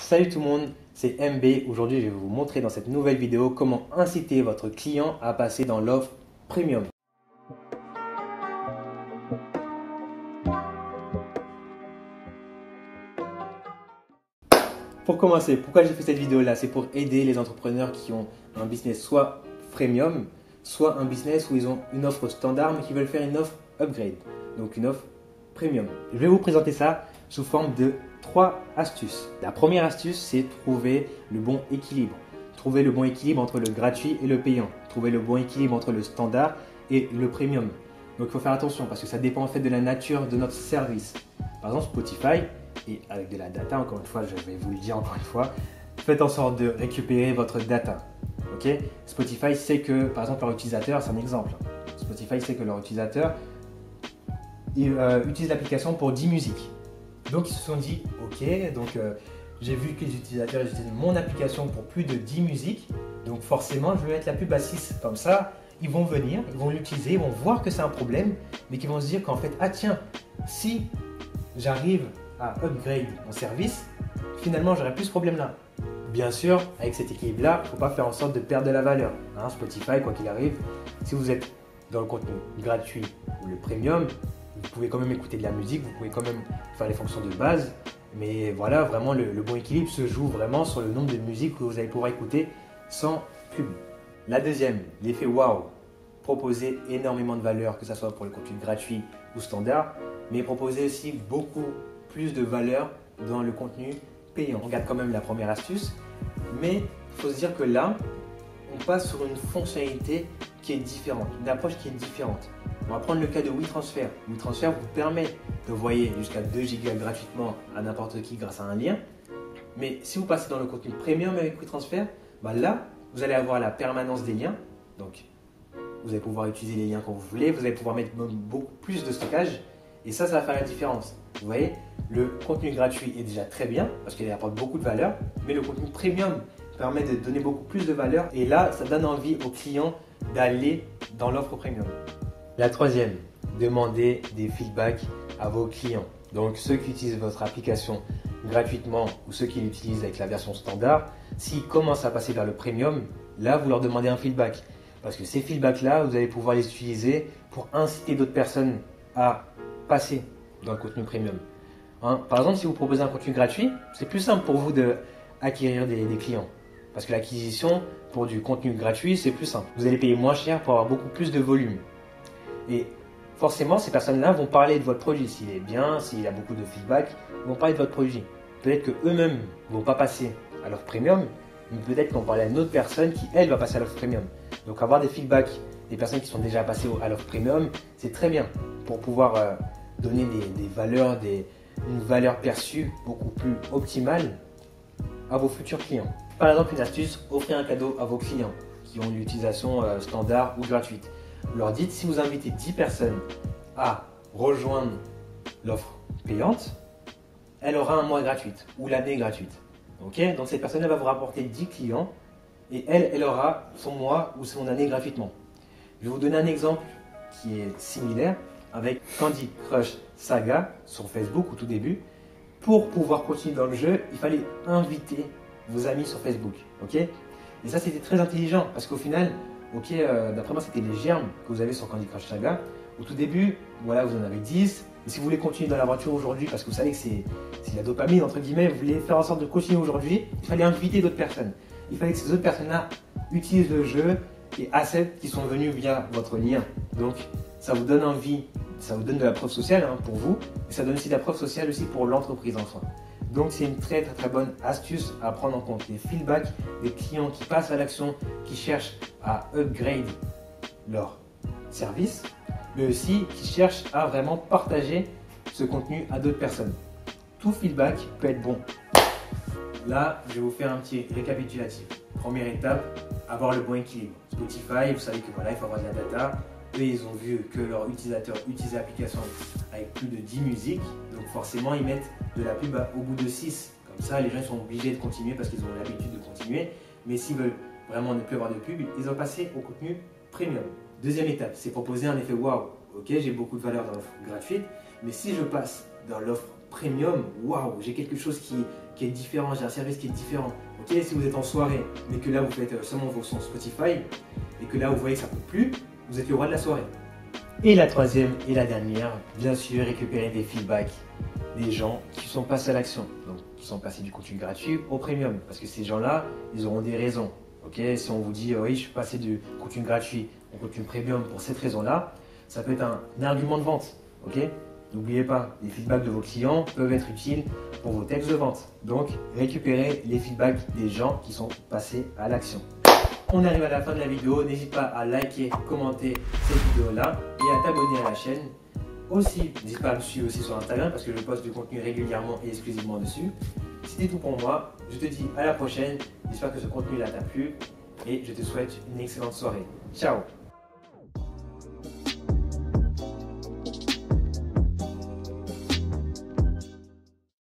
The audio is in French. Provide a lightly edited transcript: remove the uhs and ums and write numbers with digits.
Salut tout le monde, c'est MB. Aujourd'hui, je vais vous montrer dans cette nouvelle vidéo comment inciter votre client à passer dans l'offre premium. Pour commencer, pourquoi j'ai fait cette vidéo là? C'est pour aider les entrepreneurs qui ont un business soit premium, soit un business où ils ont une offre standard mais qui veulent faire une offre upgrade, donc une offre premium. Je vais vous présenter ça sous forme de 3 astuces. La première astuce, c'est trouver le bon équilibre. Trouver le bon équilibre entre le gratuit et le payant. Trouver le bon équilibre entre le standard et le premium. Donc il faut faire attention parce que ça dépend en fait de la nature de notre service. Par exemple, Spotify, et avec de la data, encore une fois, je vais vous le dire encore une fois, faites en sorte de récupérer votre data. Okay? Spotify sait que, par exemple, leur utilisateur, c'est un exemple. Spotify sait que leur utilisateur utilise l'application pour 10 musiques. Donc ils se sont dit, ok, donc j'ai vu que les utilisateurs utilisent mon application pour plus de 10 musiques, donc forcément je vais mettre la pub à 6. Comme ça, ils vont venir, ils vont l'utiliser, ils vont voir que c'est un problème, mais qu'ils vont se dire qu'en fait, ah tiens, si j'arrive à upgrade mon service, finalement j'aurai plus ce problème-là. Bien sûr, avec cet équilibre-là, il ne faut pas faire en sorte de perdre de la valeur. Hein, Spotify, quoi qu'il arrive, si vous êtes dans le contenu gratuit ou le premium, vous pouvez quand même écouter de la musique, vous pouvez quand même faire les fonctions de base, mais voilà, vraiment le bon équilibre se joue vraiment sur le nombre de musiques que vous allez pouvoir écouter sans pub. La deuxième, l'effet wow. Proposer énormément de valeur, que ce soit pour le contenu gratuit ou standard, mais proposer aussi beaucoup plus de valeur dans le contenu payant. On regarde quand même la première astuce, mais il faut se dire que là, on passe sur une fonctionnalité qui est différente, une approche qui est différente. On va prendre le cas de WeTransfer. WeTransfer vous permet d'envoyer jusqu'à 2 Go gratuitement à n'importe qui grâce à un lien. Mais si vous passez dans le contenu premium avec WeTransfer, là, vous allez avoir la permanence des liens. Donc, vous allez pouvoir utiliser les liens quand vous voulez. Vous allez pouvoir mettre beaucoup plus de stockage. Et ça va faire la différence. Vous voyez, le contenu gratuit est déjà très bien parce qu'il apporte beaucoup de valeur. Mais le contenu premium permet de donner beaucoup plus de valeur. Et là, ça donne envie aux clients d'aller dans l'offre premium. La troisième, demandez des feedbacks à vos clients. Donc ceux qui utilisent votre application gratuitement ou ceux qui l'utilisent avec la version standard, s'ils commencent à passer vers le premium, là vous leur demandez un feedback. Parce que ces feedbacks-là, vous allez pouvoir les utiliser pour inciter d'autres personnes à passer dans le contenu premium. Par exemple, si vous proposez un contenu gratuit, c'est plus simple pour vous d'acquérir des clients. Parce que l'acquisition pour du contenu gratuit, c'est plus simple. Vous allez payer moins cher pour avoir beaucoup plus de volume. Et forcément, ces personnes-là vont parler de votre produit. S'il est bien, s'il y a beaucoup de feedback, ils vont parler de votre produit. Peut-être qu'eux-mêmes ne vont pas passer à l'offre premium, mais peut-être qu'ils vont parler à une autre personne qui, elle, va passer à l'offre premium. Donc avoir des feedbacks des personnes qui sont déjà passées à l'offre premium, c'est très bien pour pouvoir donner des valeurs, une valeur perçue beaucoup plus optimale à vos futurs clients. Par exemple, une astuce, offrez un cadeau à vos clients qui ont une utilisation standard ou gratuite. Vous leur dites, si vous invitez 10 personnes à rejoindre l'offre payante, elle aura un mois gratuite ou l'année gratuite. Okay, donc cette personne va vous rapporter 10 clients et elle aura son mois ou son année gratuitement. Je vais vous donner un exemple qui est similaire avec Candy Crush Saga sur Facebook au tout début. Pour pouvoir continuer dans le jeu, il fallait inviter vos amis sur Facebook. Okay, et ça, c'était très intelligent parce qu'au final, d'après moi, c'était les germes que vous avez sur Candy Crush Saga. Au tout début, voilà, vous en avez 10. Et si vous voulez continuer dans l'aventure aujourd'hui, parce que vous savez que c'est la dopamine, entre guillemets, vous voulez faire en sorte de continuer aujourd'hui, il fallait inviter d'autres personnes. Il fallait que ces autres personnes-là utilisent le jeu et acceptent qu'ils sont venus via votre lien. Donc, ça vous donne envie, ça vous donne de la preuve sociale pour vous, et ça donne aussi de la preuve sociale aussi pour l'entreprise en soi. Donc, c'est une très bonne astuce à prendre en compte. Les feedbacks des clients qui passent à l'action, qui cherchent à upgrade leur service, mais aussi qui cherchent à vraiment partager ce contenu à d'autres personnes. Tout feedback peut être bon. Là, je vais vous faire un petit récapitulatif. Première étape, avoir le bon équilibre. Spotify, vous savez que voilà, il faut avoir de la data. Eux, ils ont vu que leurs utilisateurs utilisaient l'application avec plus de 10 musiques. Donc forcément, ils mettent de la pub au bout de 6. Comme ça, les gens sont obligés de continuer parce qu'ils ont l'habitude de continuer. Mais s'ils veulent vraiment ne plus avoir de pub, ils ont passé au contenu premium. Deuxième étape, c'est proposer un effet waouh. Ok, j'ai beaucoup de valeur dans l'offre gratuite, mais si je passe dans l'offre premium, waouh, j'ai quelque chose qui qui est différent, j'ai un service qui est différent. Ok, si vous êtes en soirée, mais que là vous faites seulement vos sons Spotify, et que là vous voyez que ça ne peut plus, vous êtes le roi de la soirée. Et la troisième et la dernière, bien sûr, récupérer des feedbacks des gens qui sont passés à l'action, donc qui sont passés du contenu gratuit au premium, parce que ces gens-là, ils auront des raisons. Ok, si on vous dit oui, je suis passé du contenu gratuit au contenu premium pour cette raison-là, ça peut être un argument de vente. Ok, n'oubliez pas, les feedbacks de vos clients peuvent être utiles pour vos textes de vente. Donc, récupérez les feedbacks des gens qui sont passés à l'action. On arrive à la fin de la vidéo, n'hésite pas à liker, commenter cette vidéo-là et à t'abonner à la chaîne. Aussi, n'hésite pas à me suivre aussi sur Instagram parce que je poste du contenu régulièrement et exclusivement dessus. C'était tout pour moi, je te dis à la prochaine, j'espère que ce contenu-là t'a plu et je te souhaite une excellente soirée. Ciao!